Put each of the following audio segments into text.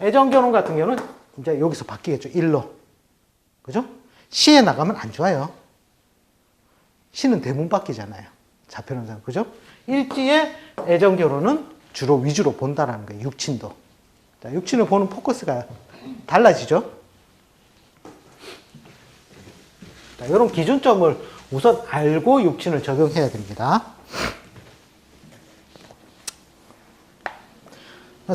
애정결혼 같은 경우는 이제 여기서 바뀌겠죠. 1로. 그죠? 시에 나가면 안 좋아요. 시는 대문 바뀌잖아요. 좌표론상. 그죠? 일지의 애정결혼은 주로 위주로 본다라는 거예요. 육친도. 자, 육친을 보는 포커스가 달라지죠. 자, 이런 기준점을 우선 알고 육친을 적용해야 됩니다.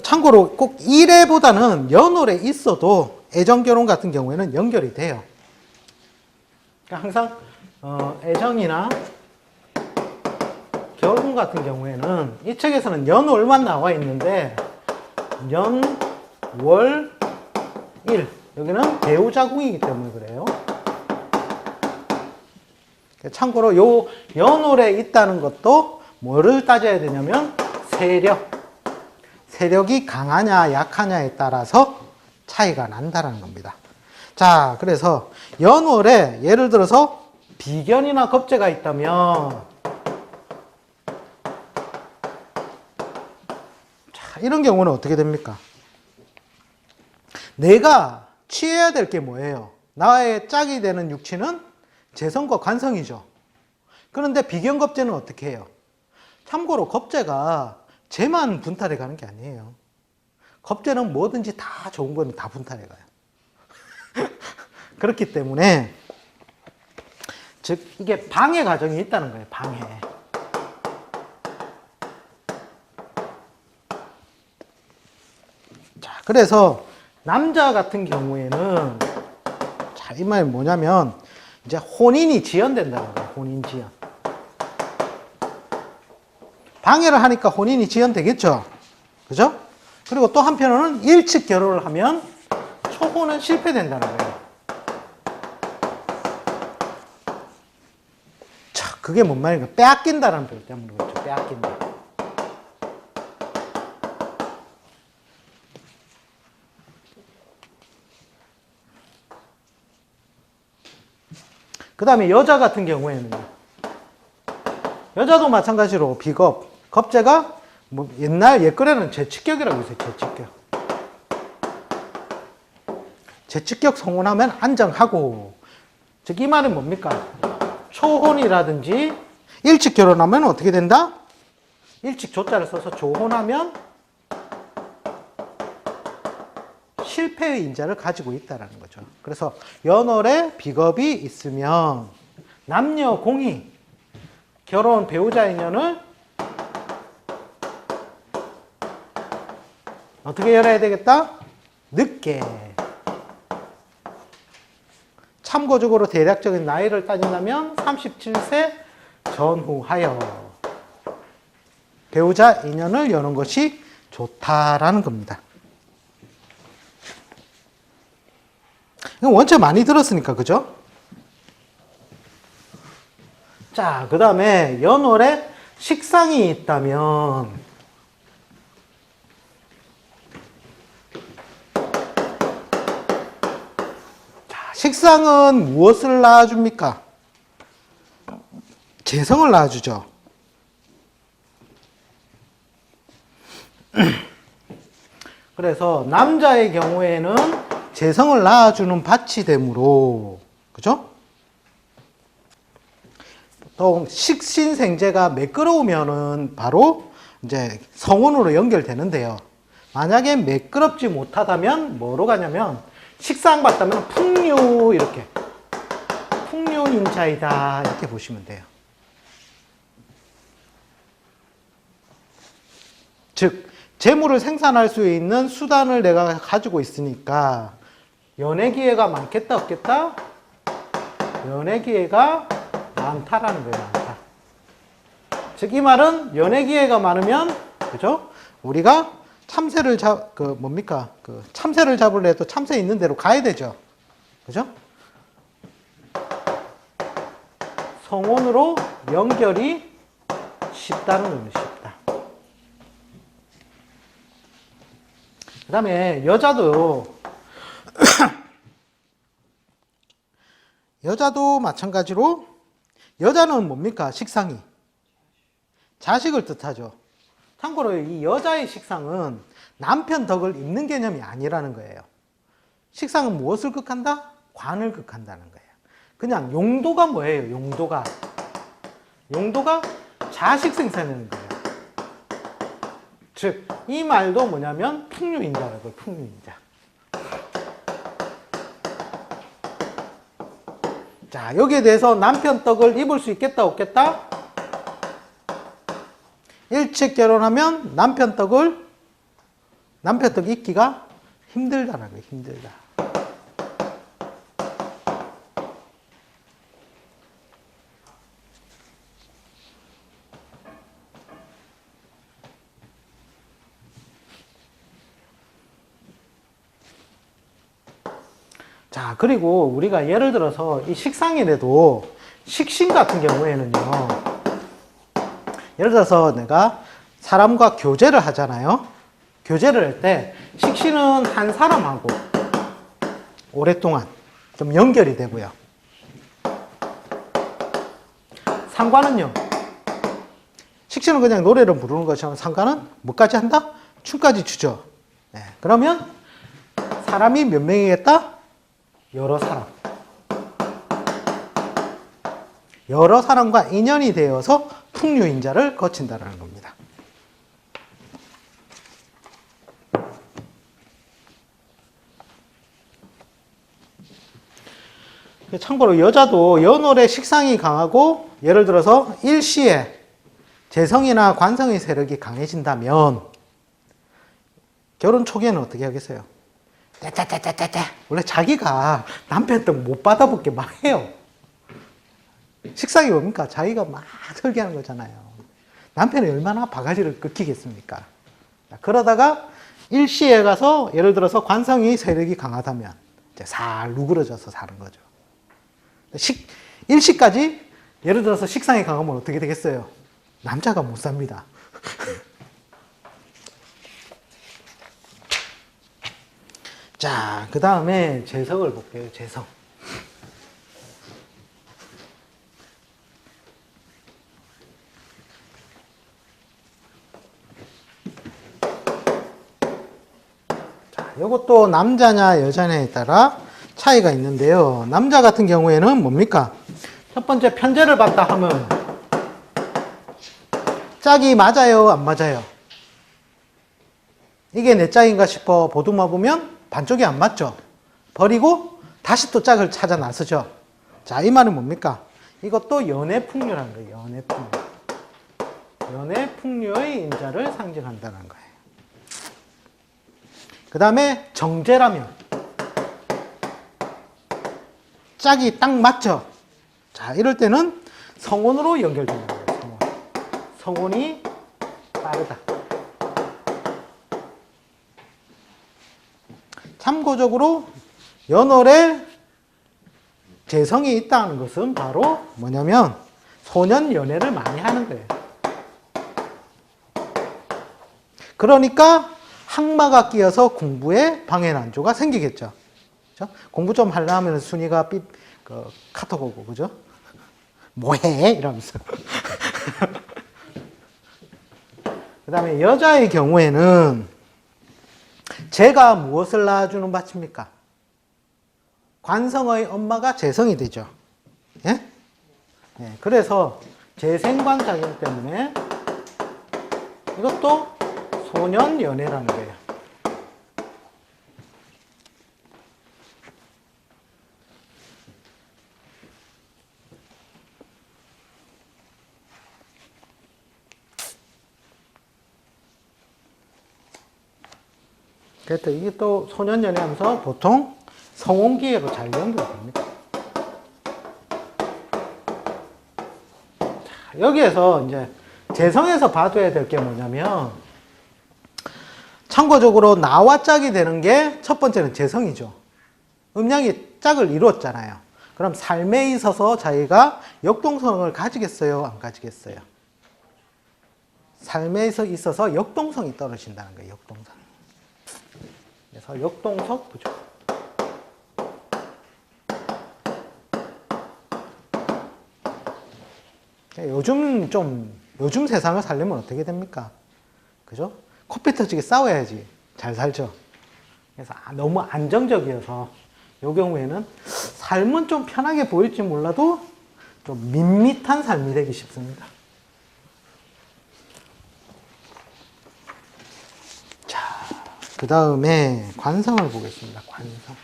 참고로 꼭 1회보다는 연월에 있어도 애정결혼 같은 경우에는 연결이 돼요. 그러니까 항상 애정이나 결혼 같은 경우에는 이 책에서는 연월만 나와 있는데 연, 월, 일 여기는 배우자궁이기 때문에 그래요. 참고로 요 연월에 있다는 것도 뭐를 따져야 되냐면 세력이 강하냐 약하냐에 따라서 차이가 난다는 겁니다. 자, 그래서 연월에 예를 들어서 비견이나 겁재가 있다면 자, 이런 경우는 어떻게 됩니까? 내가 취해야 될 게 뭐예요? 나의 짝이 되는 육친은 재성과 관성이죠. 그런데 비견겁재는 어떻게 해요? 참고로 겁재가 재만 분탈해 가는 게 아니에요. 겁재는 뭐든지 다 좋은 거는 다 분탈해 가요. 그렇기 때문에 즉 이게 방해 과정이 있다는 거예요. 방해. 자, 그래서 남자 같은 경우에는 자, 이 말이 뭐냐면 이제 혼인이 지연된다는 거예요. 혼인 지연. 방해를 하니까 혼인이 지연되겠죠. 그죠? 그리고 또 한편으로는 일찍 결혼을 하면 초혼은 실패된다는 거예요. 자, 그게 뭔 말인가? 빼앗긴다는 말 때문에 그렇죠. 빼앗긴다. 그 다음에 여자 같은 경우에는 여자도 마찬가지로 비겁, 겁재가 뭐 옛날 옛글에는 제칙격이라고 있어요. 제칙격 성혼하면 안정하고 즉 이 말은 뭡니까? 초혼이라든지 일찍 결혼하면 어떻게 된다? 일찍 조자를 써서 조혼하면 실패의 인자를 가지고 있다는 거죠. 그래서 연월에 비겁이 있으면 남녀 공이 결혼 배우자 인연을 어떻게 열어야 되겠다? 늦게. 참고적으로 대략적인 나이를 따진다면 37세 전후하여 배우자 인연을 여는 것이 좋다라는 겁니다. 이건 원체 많이 들었으니까, 그죠? 자, 그 다음에 연월에 식상이 있다면 자, 식상은 무엇을 낳아줍니까? 재성을 낳아주죠. 그래서 남자의 경우에는 재성을 낳아주는 밭이 되므로, 그죠? 또 식신생재가 매끄러우면은 바로 이제 성혼으로 연결되는데요. 만약에 매끄럽지 못하다면 뭐로 가냐면 식상 받다면 풍류 이렇게 풍류인자이다 이렇게 보시면 돼요. 즉 재물을 생산할 수 있는 수단을 내가 가지고 있으니까 연애 기회가 많겠다 없겠다? 연애 기회가 많다라는 거예요. 많다. 즉 이 말은 연애 기회가 많으면 그죠? 우리가 참새를 참새를 잡으려도 참새 있는 대로 가야 되죠. 그죠? 성혼으로 연결이 쉽다는 겁니다. 쉽다. 그 다음에 여자도 마찬가지로 여자는 뭡니까? 식상이 자식을 뜻하죠. 참고로 이 여자의 식상은 남편 덕을 입는 개념이 아니라는 거예요. 식상은 무엇을 극한다? 관을 극한다는 거예요. 그냥 용도가 뭐예요? 용도가 자식 생산하는 거예요. 즉, 이 말도 뭐냐면 풍류인자라고요. 풍류인자. 자, 여기에 대해서 남편 떡을 입을 수 있겠다 없겠다? 일찍 결혼하면 남편 떡 입기가 힘들다라는 거예요. 힘들다. 자, 그리고 우리가 예를 들어서 이 식상이라도 식신 같은 경우에는요, 예를 들어서 내가 사람과 교제를 하잖아요. 교제를 할 때 식신은 한 사람하고 오랫동안 좀 연결이 되고요. 상관은요, 식신은 그냥 노래를 부르는 것이지만 상관은 뭐까지 한다? 춤까지 추죠. 네, 그러면 사람이 몇 명이겠다? 여러 사람. 여러 사람과 인연이 되어서 풍류인자를 거친다는 겁니다. 참고로 여자도 연월에 식상이 강하고 예를 들어서 일시에 재성이나 관성의 세력이 강해진다면 결혼 초기에는 어떻게 하겠어요? 떼떼떼떼떼떼 원래 자기가 남편 떡 못 받아볼게 막 해요. 식상이 뭡니까? 자기가 막 설계하는 거잖아요. 남편이 얼마나 바가지를 끄키겠습니까? 그러다가 일시에 가서 예를 들어서 관성이 세력이 강하다면 이제 살 누그러져서 사는 거죠. 일시까지 예를 들어서 식상이 강하면 어떻게 되겠어요? 남자가 못 삽니다. 자, 그 다음에 재성을 볼게요. 재성. 자, 이것도 남자냐 여자냐에 따라 차이가 있는데요. 남자 같은 경우에는 뭡니까? 첫 번째 편제를 봤다 하면 짝이 맞아요, 안 맞아요? 이게 내 짝인가 싶어 보듬어 보면 반쪽이 안 맞죠? 버리고 다시 또 짝을 찾아 나서죠. 자, 이 말은 뭡니까? 이것도 연애풍류라는 거예요. 연애풍류. 연애풍류의 인자를 상징한다는 거예요. 그 다음에 정제라면 짝이 딱 맞죠? 자, 이럴 때는 성혼으로 연결되는 거예요. 성혼. 성혼이 빠르다. 참고적으로 연월에 재성이 있다는 것은 바로 뭐냐면 소년 연애를 많이 하는 거예요. 그러니까 항마가 끼어서 공부에 방해난조가 생기겠죠. 그렇죠? 공부 좀 하려면 순이가 카톡 오고, 그죠? 뭐해? 이러면서. 그 다음에 여자의 경우에는 재가 무엇을 낳아주는 밭입니까? 관성의 엄마가 재성이 되죠. 예? 예, 그래서 재생관 작용 때문에 이것도 소년 연애라는 거예요. 그래서 이게 또 소년 연애하면서 보통 성혼기회로 잘 연결됩니다. 자, 여기에서 이제 재성에서 봐줘야 될 게 뭐냐면 참고적으로 나와 짝이 되는 게 첫 번째는 재성이죠. 음양이 짝을 이루었잖아요. 그럼 삶에 있어서 자기가 역동성을 가지겠어요? 안 가지겠어요? 삶에 있어서 역동성이 떨어진다는 거예요. 역동성. 그래서 역동성 부족. 요즘 세상을 살려면 어떻게 됩니까? 그죠? 코피 터지게 싸워야지. 잘 살죠. 그래서 너무 안정적이어서 이 경우에는 삶은 좀 편하게 보일지 몰라도 좀 밋밋한 삶이 되기 쉽습니다. 자, 그 다음에 관성을 보겠습니다. 관성.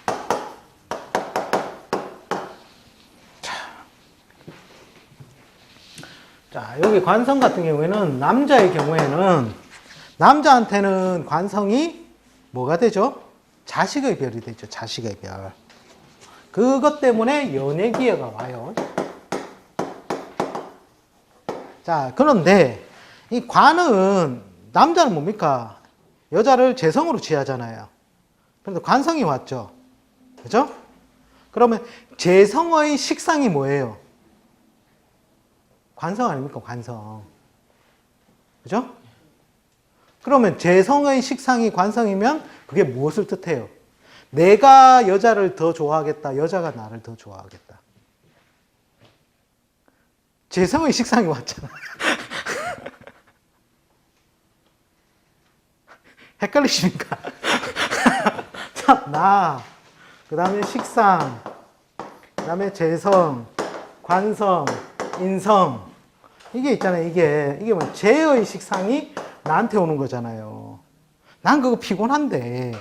자, 여기 관성 같은 경우에는 남자의 경우에는 남자한테는 관성이 뭐가 되죠? 자식의 별이 되죠. 자식의 별. 그것 때문에 연애 기회가 와요. 자, 그런데 이 관은 남자는 뭡니까? 여자를 재성으로 취하잖아요. 그런데 관성이 왔죠. 그죠? 그러면 재성의 식상이 뭐예요? 관성 아닙니까? 관성. 그죠? 그러면 재성의 식상이 관성이면 그게 무엇을 뜻해요? 내가 여자를 더 좋아하겠다. 여자가 나를 더 좋아하겠다. 재성의 식상이 왔잖아. 헷갈리십니까? 자, 나, 그 다음에 식상, 그 다음에 재성, 관성, 인성. 이게 있잖아요. 이게 뭐 재의 식상이 나한테 오는 거잖아요. 난 그거 피곤한데.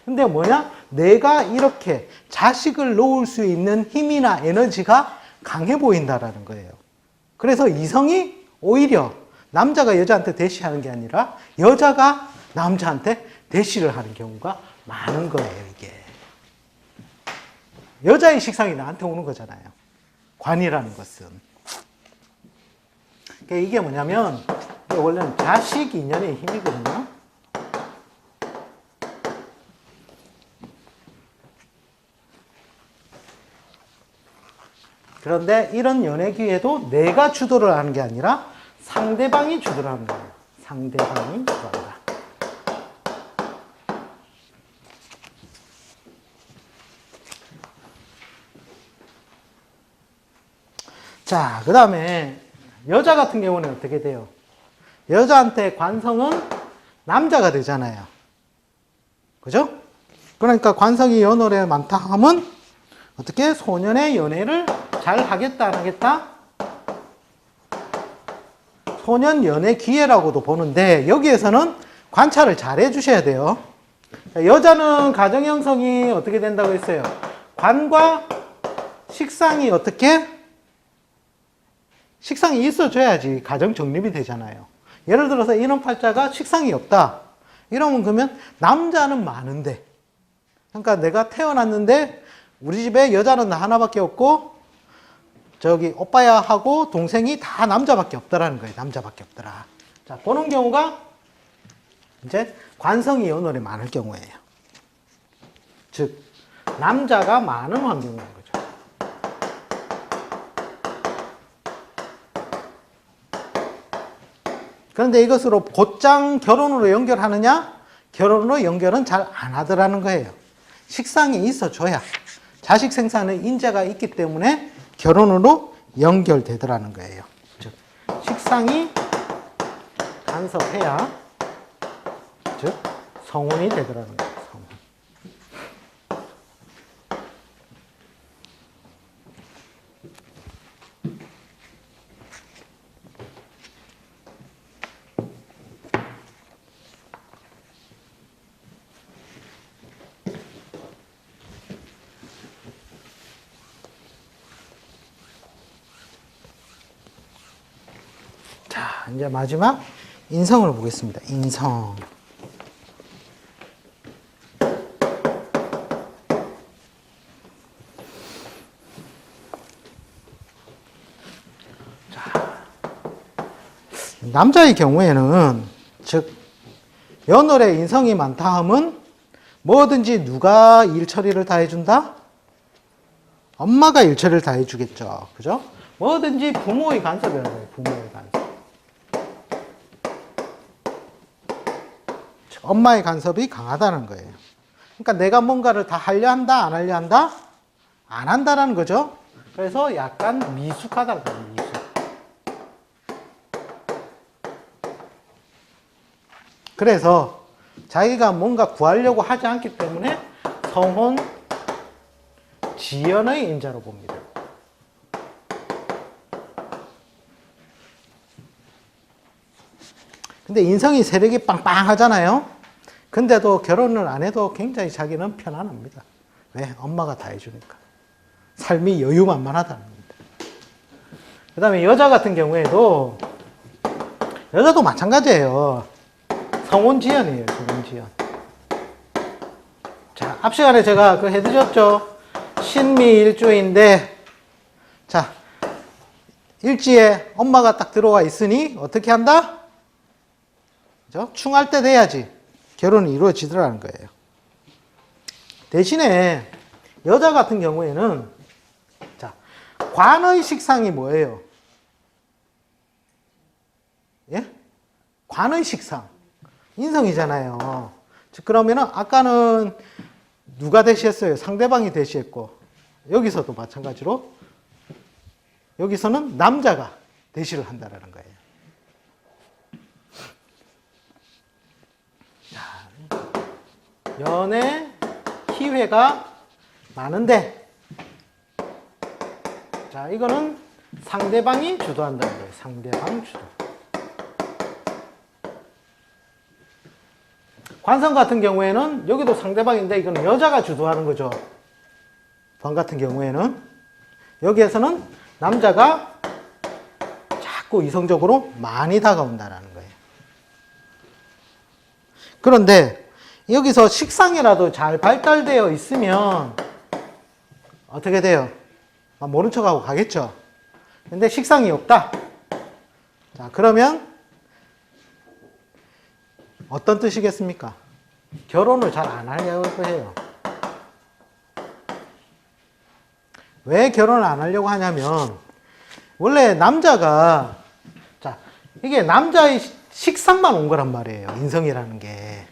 근데 뭐냐? 내가 이렇게 자식을 놓을 수 있는 힘이나 에너지가 강해 보인다라는 거예요. 그래서 이성이 오히려 남자가 여자한테 대시하는 게 아니라 여자가 남자한테 대시를 하는 경우가 많은 거예요, 이게. 여자의 식상이 나한테 오는 거잖아요. 관이라는 것은. 이게 뭐냐면, 원래는 자식 인연의 힘이거든요. 그런데 이런 연애 기회도 내가 주도를 하는 게 아니라 상대방이 주도를 하는 거예요. 상대방이 주도한다. 자, 그 다음에 여자 같은 경우는 어떻게 돼요? 여자한테 관성은 남자가 되잖아요. 그죠? 그러니까 관성이 연월에 많다 하면 어떻게 소년의 연애를 잘 하겠다 안 하겠다? 소년 연애 기회라고도 보는데 여기에서는 관찰을 잘 해주셔야 돼요. 여자는 가정 형성이 어떻게 된다고 했어요? 관과 식상이 어떻게? 식상이 있어줘야지 가정 정립이 되잖아요. 예를 들어서 인원팔자가 식상이 없다. 이러면 그러면 남자는 많은데, 그러니까 내가 태어났는데 우리 집에 여자는 나 하나밖에 없고 저기 오빠야 하고 동생이 다 남자밖에 없다라는 거예요. 남자밖에 없더라. 자, 그런 경우가 이제 관성이 연월에 많을 경우예요. 즉 남자가 많은 환경인 거죠. 그런데 이것으로 곧장 결혼으로 연결하느냐? 결혼으로 연결은 잘 안 하더라는 거예요. 식상이 있어줘야 자식 생산의 인재가 있기 때문에 결혼으로 연결되더라는 거예요. 즉 식상이 간섭해야 즉 성혼이 되더라는 거예요. 성혼. 자, 이제 마지막 인성을 보겠습니다. 인성. 자, 남자의 경우에는 즉 연월에 인성이 많다 하면 뭐든지 누가 일 처리를 다 해준다? 엄마가 일 처리를 다 해주겠죠. 그죠? 뭐든지 부모의 간섭이라는 거예요. 부모의 간섭. 엄마의 간섭이 강하다는 거예요. 그러니까 내가 뭔가를 다 하려 한다, 안 하려 한다? 안 한다라는 거죠. 그래서 약간 미숙하다는 거예요. 미숙. 그래서 자기가 뭔가 구하려고 하지 않기 때문에 성혼, 지연의 인자로 봅니다. 근데 인성이 세력이 빵빵하잖아요. 근데도 결혼을 안 해도 굉장히 자기는 편안합니다. 왜? 엄마가 다 해주니까. 삶이 여유만만하다는 겁니다. 그 다음에 여자 같은 경우에도 여자도 마찬가지예요. 성혼지연이에요. 성혼지연. 자, 앞 시간에 제가 그 해드렸죠. 신미일주인데, 자, 일지에 엄마가 딱 들어와 있으니 어떻게 한다? 그죠? 충할 때 돼야지 결혼이 이루어지더라는 거예요. 대신에 여자 같은 경우에는 자, 관의 식상이 뭐예요? 예? 관의 식상. 인성이잖아요. 즉, 그러면은 아까는 누가 대시했어요? 상대방이 대시했고, 여기서도 마찬가지로 여기서는 남자가 대시를 한다는 거예요. 연애 기회가 많은데, 자, 이거는 상대방이 주도한다는 거예요. 상대방 주도. 관성 같은 경우에는 여기도 상대방인데 이거는 여자가 주도하는 거죠. 번 같은 경우에는 여기에서는 남자가 자꾸 이성적으로 많이 다가온다는 거예요. 그런데 여기서 식상이라도 잘 발달되어 있으면 어떻게 돼요? 모른 척하고 가겠죠. 근데 식상이 없다. 자, 그러면 어떤 뜻이겠습니까? 결혼을 잘 안 하려고 해요. 왜 결혼을 안 하려고 하냐면, 원래 남자가, 자, 이게 남자의 식상만 온 거란 말이에요. 인성이라는 게.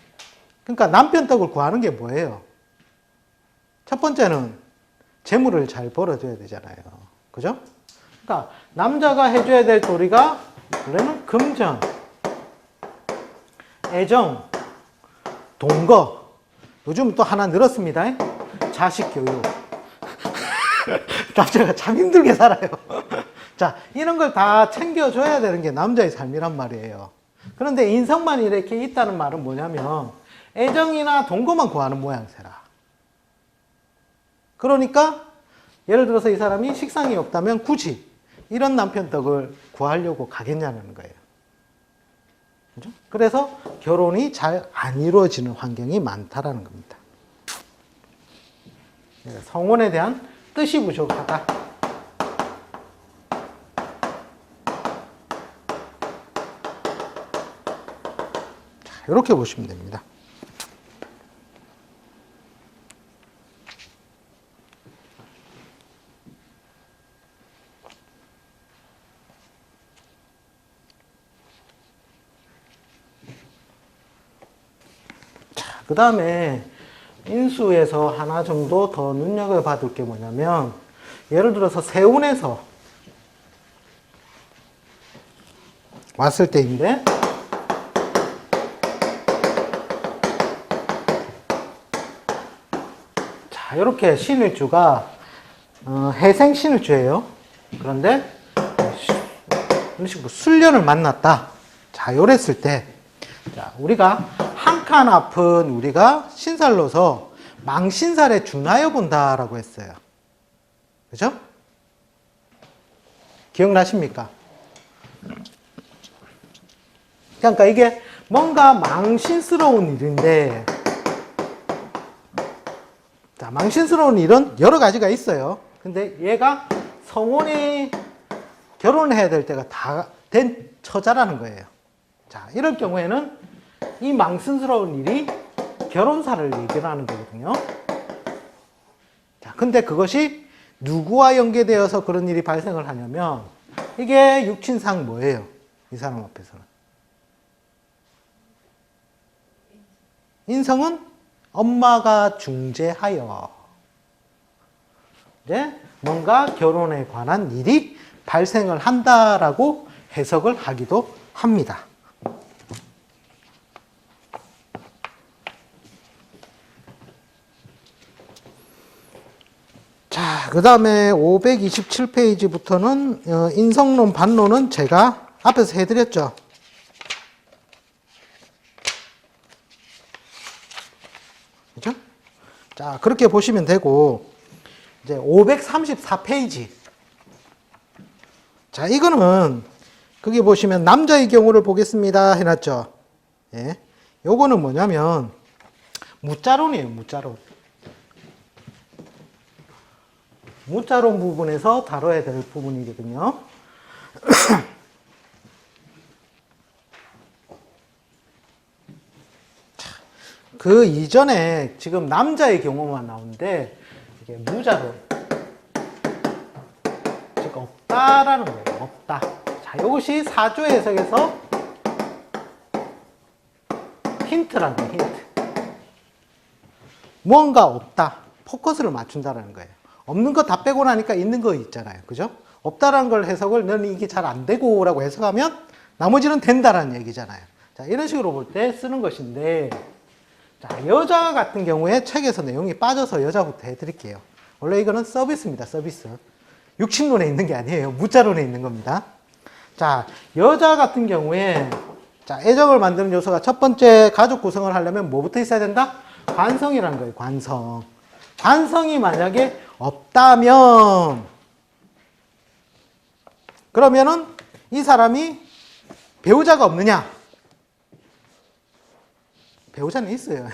그러니까 남편 떡을 구하는 게 뭐예요? 첫 번째는 재물을 잘 벌어줘야 되잖아요. 그죠? 그러니까 남자가 해줘야 될 도리가 원래는 금전, 애정, 동거, 요즘 또 하나 늘었습니다. 자식 교육. 남자가 참 힘들게 살아요. 자, 이런 걸 다 챙겨줘야 되는 게 남자의 삶이란 말이에요. 그런데 인성만 이렇게 있다는 말은 뭐냐면 애정이나 동거만 구하는 모양새라. 그러니까 예를 들어서 이 사람이 식상이 없다면 굳이 이런 남편 떡을 구하려고 가겠냐는 거예요. 그죠? 그래서 결혼이 잘 안 이루어지는 환경이 많다라는 겁니다. 성혼에 대한 뜻이 부족하다. 자, 이렇게 보시면 됩니다. 그 다음에 인수에서 하나 정도 더 눈여겨봐둘 게 뭐냐면, 예를 들어서 세운에서 왔을 때인데, 자, 이렇게 신일주가 해생 신일주예요. 그런데 이런 식으로 술년을 만났다. 자, 요랬을 때, 자, 우리가 한 칸 앞은 우리가 신살로서 망신살에 준하여 본다라고 했어요. 그죠? 기억나십니까? 그러니까 이게 뭔가 망신스러운 일인데, 자, 망신스러운 일은 여러 가지가 있어요. 근데 얘가 성혼이 결혼을 해야 될 때가 다 된 처자라는 거예요. 자, 이럴 경우에는 이 망신스러운 일이 결혼사를 얘기를 하는 거거든요. 자, 근데 그것이 누구와 연계되어서 그런 일이 발생을 하냐면, 이게 육친상 뭐예요? 이 사람 앞에서는. 인성은 엄마가 중재하여 이제 뭔가 결혼에 관한 일이 발생을 한다라고 해석을 하기도 합니다. 자, 그 다음에 527페이지부터는 인성론, 반론은 제가 앞에서 해드렸죠. 그죠? 자, 그렇게 보시면 되고, 이제 534페이지. 자, 이거는, 거기 보시면 남자의 경우를 보겠습니다. 해놨죠. 예. 요거는 뭐냐면, 무자론이에요, 무자론. 무자론 부분에서 다뤄야 될 부분이거든요. 그 이전에 지금 남자의 경우만 나오는데 이게 무자론, 즉 없다라는 거예요. 없다. 자, 이것이 사조 해석에서 힌트라는 거예요. 힌트. 무언가 없다. 포커스를 맞춘다라는 거예요. 없는 거 다 빼고 나니까 있는 거 있잖아요. 그죠? 없다라는 걸 해석을 너는 이게 잘 안 되고 라고 해석하면 나머지는 된다라는 얘기잖아요. 자, 이런 식으로 볼 때 쓰는 것인데, 자, 여자 같은 경우에 책에서 내용이 빠져서 여자부터 해드릴게요. 원래 이거는 서비스입니다. 서비스. 육친론에 있는 게 아니에요. 무자론에 있는 겁니다. 자, 여자 같은 경우에 자, 애정을 만드는 요소가 첫 번째 가족 구성을 하려면 뭐부터 있어야 된다? 관성이라는 거예요. 관성. 관성이 만약에 없다면 그러면은 이 사람이 배우자가 없느냐? 배우자는 있어요.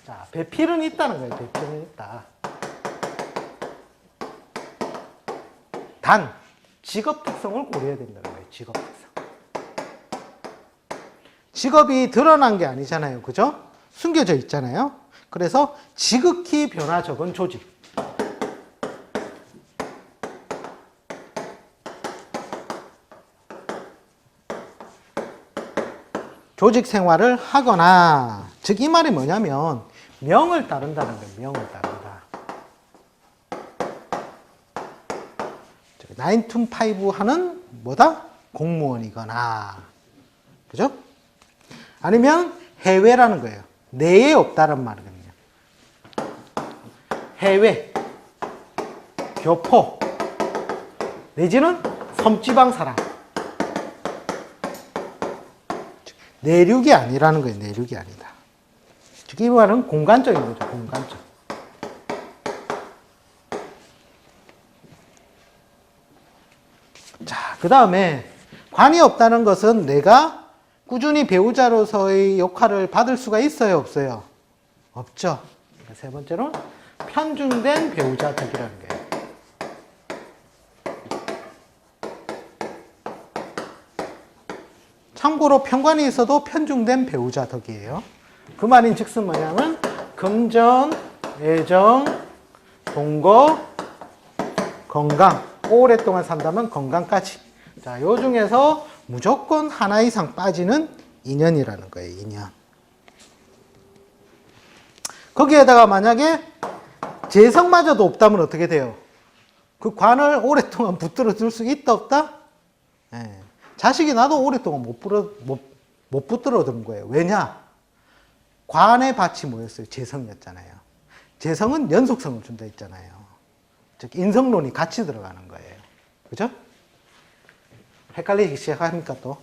자, 배필은 있다는 거예요. 배필은 있다. 단 직업 특성을 고려해야 된다는 거예요. 직업 특성. 직업이 드러난 게 아니잖아요. 그죠? 숨겨져 있잖아요. 그래서 지극히 변화 적은 조직. 조직 생활을 하거나, 즉 이 말이 뭐냐면 명을 따른다는 거예요. 명을 따른다. 9 to 5 하는 뭐다? 공무원이거나, 그죠? 아니면 해외라는 거예요. 내에 없다는 말이거든요. 해외, 교포, 내지는 섬지방 사람. 내륙이 아니라는 거예요. 내륙이 아니다. 즉, 이 말은 공간적인 거죠. 공간적. 자, 그 다음에 관이 없다는 것은 내가 꾸준히 배우자로서의 역할을 받을 수가 있어요? 없어요? 없죠. 세 번째로는 편중된 배우자 덕이라는 거예요. 참고로 편관이 있어도 편중된 배우자 덕이에요. 그 말인 즉슨 뭐냐면 금전, 애정, 동거, 건강. 오랫동안 산다면 건강까지. 자, 요 중에서 무조건 하나 이상 빠지는 인연이라는 거예요. 인연. 거기에다가 만약에 재성마저도 없다면 어떻게 돼요? 그 관을 오랫동안 붙들어 둘 수 있다 없다? 네. 자식이 나도 오랫동안 못 붙들어 둔 거예요. 왜냐? 관의 밭이 뭐였어요? 재성이었잖아요. 재성은 연속성을 준다 했잖아요. 즉 인성론이 같이 들어가는 거예요. 그죠? 헷갈리기 시작합니까 또?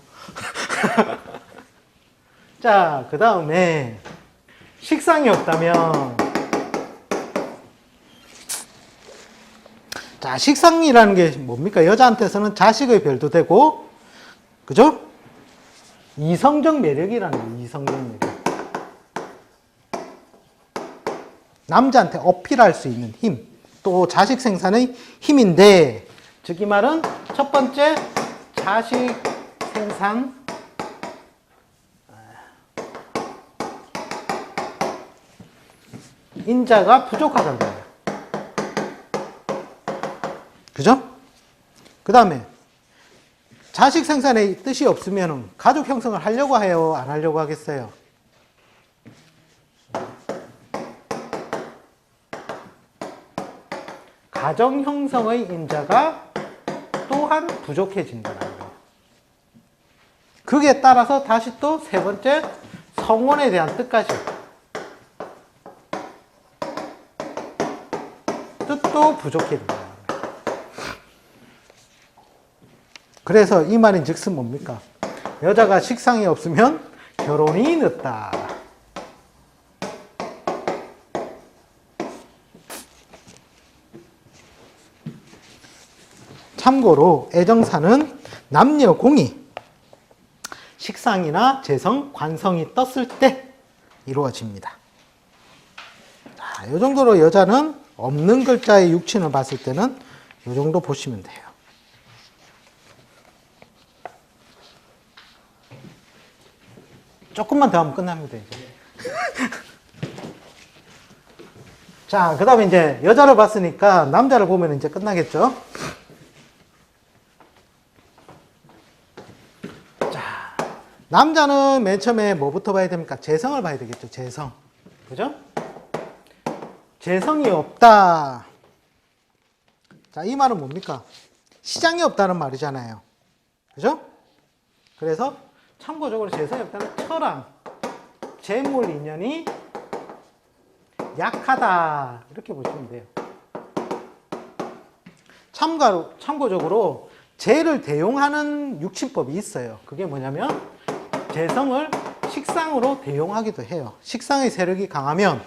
자, 그 다음에 식상이 없다면, 자, 식상이라는 게 뭡니까? 여자한테서는 자식의 별도 되고, 그죠? 이성적 매력이라는 거예요. 이성적 매력. 남자한테 어필할 수 있는 힘, 또 자식 생산의 힘인데, 즉 이 말은 첫 번째 자식 생산, 인자가 부족하다는 거예요. 그죠? 그 다음에 자식 생산에 뜻이 없으면 가족 형성을 하려고 해요? 안 하려고 하겠어요? 가정 형성의 인자가 또한 부족해진다는 거예요. 그게 따라서 다시 또 세 번째 성원에 대한 뜻까지. 뜻도 그래도 부족해진다. 그래서 이 말인 즉슨 뭡니까? 여자가 식상이 없으면 결혼이 늦다. 참고로 애정사는 남녀 공이 식상이나 재성, 관성이 떴을 때 이루어집니다. 자, 이 정도로 여자는 없는 글자의 육친을 봤을 때는 이 정도 보시면 돼요. 조금만 더 하면 끝납니다, 이제. 자, 그 다음에 이제 여자를 봤으니까 남자를 보면 이제 끝나겠죠? 자, 남자는 맨 처음에 뭐부터 봐야 됩니까? 재성을 봐야 되겠죠, 재성. 그죠? 재성이 없다. 자, 이 말은 뭡니까? 시장이 없다는 말이잖아요. 그죠? 그래서 참고적으로 재성이 없다는 처랑 재물 인연이 약하다. 이렇게 보시면 돼요. 참고적으로 재를 대용하는 육친법이 있어요. 그게 뭐냐면 재성을 식상으로 대용하기도 해요. 식상의 세력이 강하면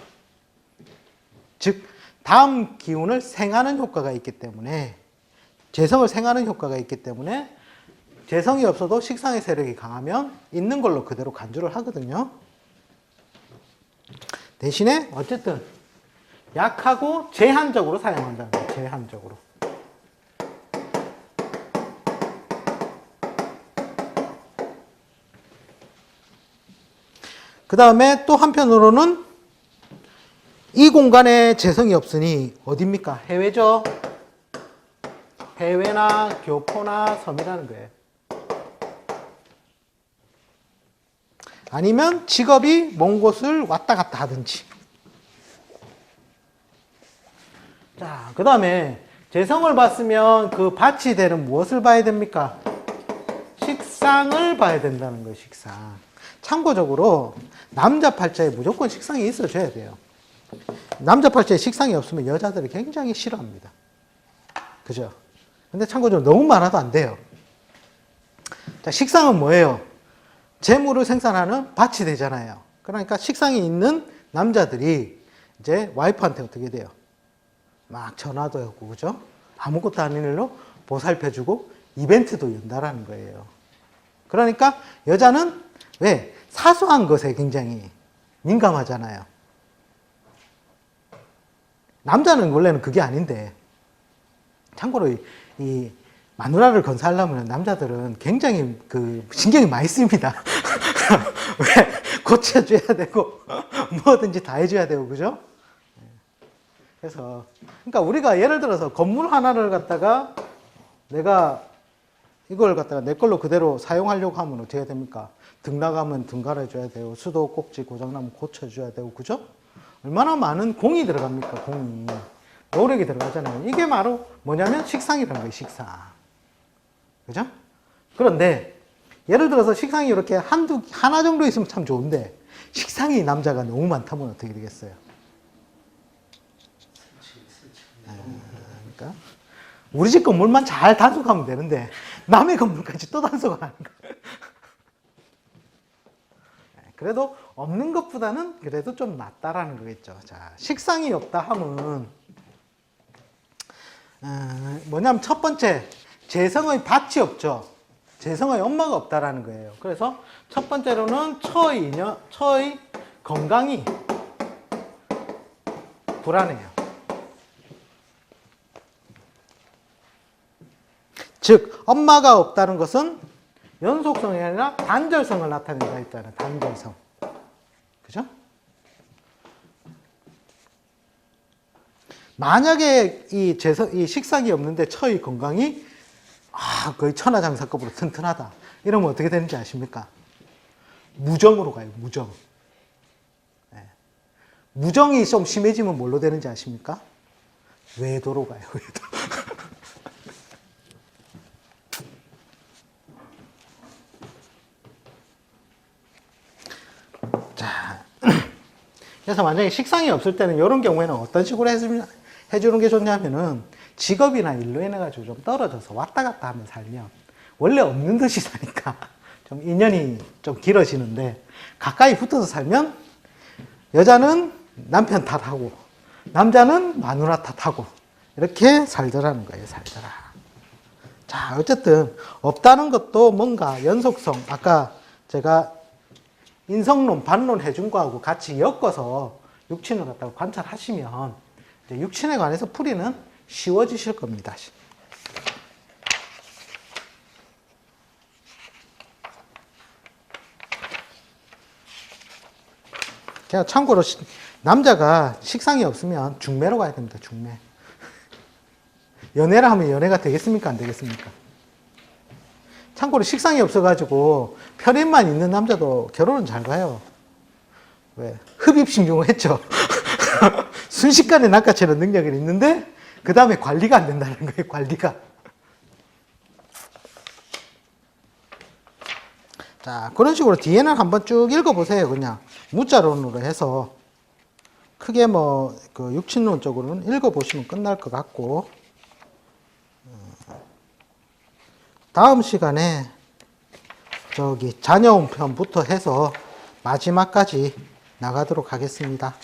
즉 다음 기운을 생하는 효과가 있기 때문에 재성을 생하는 효과가 있기 때문에 재성이 없어도 식상의 세력이 강하면 있는 걸로 그대로 간주를 하거든요. 대신에 어쨌든 약하고 제한적으로 사용한다는 거예요. 제한적으로. 그 다음에 또 한편으로는 이 공간에 재성이 없으니 어딥니까? 해외죠. 해외나 교포나 섬이라는 거예요. 아니면 직업이 먼 곳을 왔다 갔다 하든지. 자, 그 다음에 재성을 봤으면 그 밭이 되는 무엇을 봐야 됩니까? 식상을 봐야 된다는 거예요, 식상. 참고적으로 남자 팔자에 무조건 식상이 있어줘야 돼요. 남자 팔자에 식상이 없으면 여자들이 굉장히 싫어합니다. 그죠? 근데 참고적으로 너무 많아도 안 돼요. 자, 식상은 뭐예요? 재물을 생산하는 밭이 되잖아요. 그러니까 식상이 있는 남자들이 이제 와이프한테 어떻게 돼요? 막 전화도 하고, 그죠? 아무것도 아닌 일로 보살펴주고 이벤트도 연다라는 거예요. 그러니까 여자는 왜? 사소한 것에 굉장히 민감하잖아요. 남자는 원래는 그게 아닌데, 참고로 이 마누라를 건사하려면 남자들은 굉장히 그 신경이 많이 씁니다. 왜? 고쳐줘야 되고, 뭐든지 다 해줘야 되고, 그죠? 그래서, 그러니까 우리가 예를 들어서 건물 하나를 갖다가 내가 이걸 갖다가 내 걸로 그대로 사용하려고 하면 어떻게 해야 됩니까? 등 나가면 등 갈아줘야 되고, 수도 꼭지 고장나면 고쳐줘야 되고, 그죠? 얼마나 많은 공이 들어갑니까, 공이. 노력이 들어가잖아요. 이게 바로 뭐냐면 식상이라는 거예요, 식상. 그죠? 그런데, 예를 들어서 식상이 이렇게 하나 정도 있으면 참 좋은데, 식상이 남자가 너무 많다면 어떻게 되겠어요? 그러니까, 우리 집 건물만 잘 단속하면 되는데, 남의 건물까지 또 단속을 하는 거예요. 그래도 없는 것보다는 그래도 좀 낫다라는 거겠죠. 자, 식상이 없다 하면 뭐냐면 첫 번째, 재성의 밭이 없죠. 재성의 엄마가 없다라는 거예요. 그래서 첫 번째로는 처의 건강이 불안해요. 즉 엄마가 없다는 것은 연속성이 아니라 단절성을 나타낸다 했잖아요. 단절성. 그죠? 만약에 이 식상이 없는데 처의 건강이 거의 천하장사급으로 튼튼하다. 이러면 어떻게 되는지 아십니까? 무정으로 가요. 무정. 네. 무정이 좀 심해지면 뭘로 되는지 아십니까? 외도로 가요. 외도. 자, 그래서 만약에 식상이 없을 때는 이런 경우에는 어떤 식으로 해주는 게 좋냐면은 직업이나 일로 인해 가지고 좀 떨어져서 왔다 갔다 하며 살면 원래 없는 듯이 사니까 좀 인연이 좀 길어지는데, 가까이 붙어서 살면 여자는 남편 탓하고 남자는 마누라 탓하고 이렇게 살더라는 거예요. 살더라. 자, 어쨌든 없다는 것도 뭔가 연속성, 아까 제가 인성론, 반론 해준 거하고 같이 엮어서 육친을 갖다가 관찰하시면 이제 육친에 관해서 풀이는 쉬워지실 겁니다. 제가 참고로 남자가 식상이 없으면 중매로 가야 됩니다. 중매. 연애를 하면 연애가 되겠습니까? 안 되겠습니까? 참고로 식상이 없어가지고 편입만 있는 남자도 결혼은 잘 가요. 왜? 흡입신경을 했죠. 순식간에 낚아채는 능력이 있는데 그 다음에 관리가 안 된다는 거예요. 관리가. 자, 그런 식으로 뒤에는 한번 쭉 읽어보세요. 그냥 무자론으로 해서 크게 뭐 그 육친론 쪽으로는 읽어보시면 끝날 것 같고, 다음 시간에 저기 자녀운 편부터 해서 마지막까지 나가도록 하겠습니다.